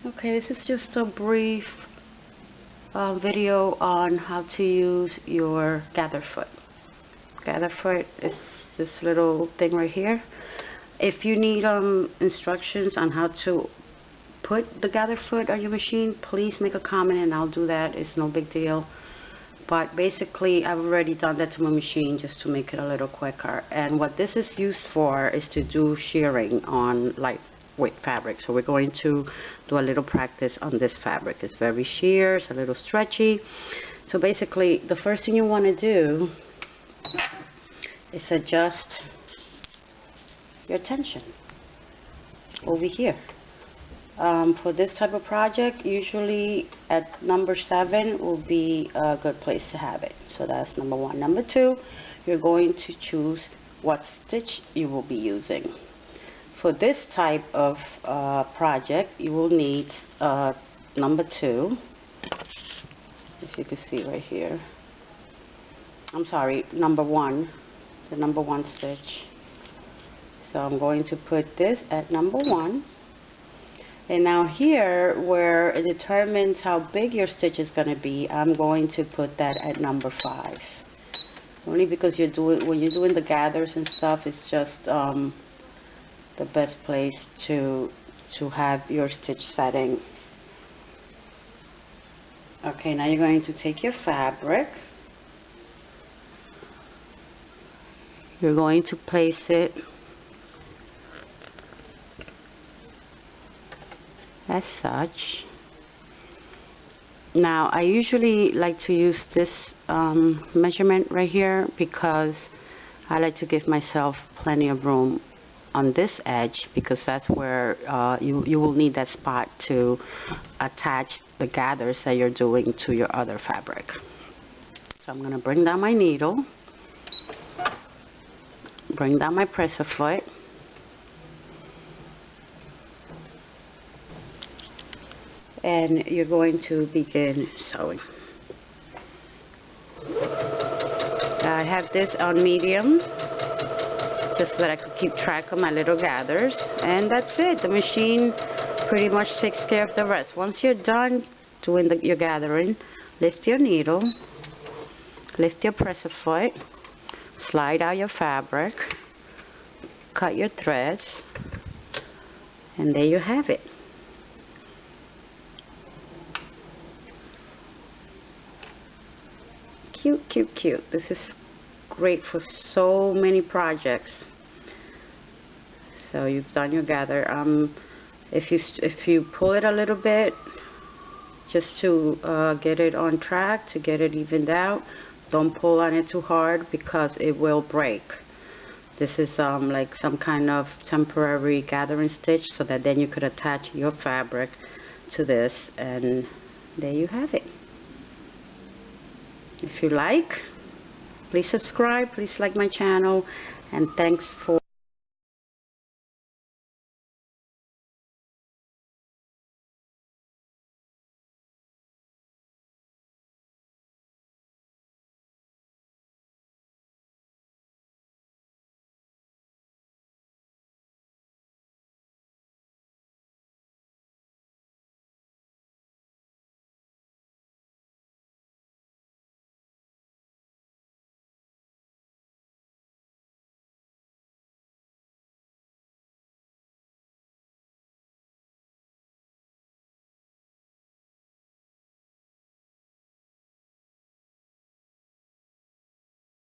Okay, this is just a brief video on how to use your gather foot. Gather foot is this little thing right here. If you need instructions on how to put the gather foot on your machine, please make a comment and I'll do that. It's no big deal. But basically, I've already done that to my machine just to make it a little quicker. And what this is used for is to do shearing on lightweight fabric. So we're going to do a little practice on this fabric. It's very sheer, it's a little stretchy. So basically, the first thing you want to do is adjust your tension over here. For this type of project, usually at number 7 will be a good place to have it. So that's number 1. Number 2, you're going to choose what stitch you will be using. For this type of project, you will need number 2, if you can see right here. I'm sorry, number 1, the number 1 stitch. So I'm going to put this at number 1. And now here, where it determines how big your stitch is going to be, I'm going to put that at number 5. Only because when you're doing the gathers and stuff, it's just the best place to have your stitch setting. Okay, now you're going to take your fabric. You're going to place it as such. Now I usually like to use this measurement right here because I like to give myself plenty of room on this edge, because that's where you will need that spot to attach the gathers that you're doing to your other fabric. So I'm going to bring down my needle, bring down my presser foot, and you're going to begin sewing. I have this on medium just so that I could keep track of my little gathers, and that's it. The machine pretty much takes care of the rest. Once you're done doing your gathering, lift your needle, lift your presser foot, slide out your fabric, cut your threads, and there you have it. Cute, cute, cute. This is great for so many projects. So you've done your gather. If you pull it a little bit just to get it on track, to get it evened out, don't pull on it too hard because it will break. This is like some kind of temporary gathering stitch, so that then you could attach your fabric to this, and there you have it. If you like, please subscribe, please like my channel, and thanks for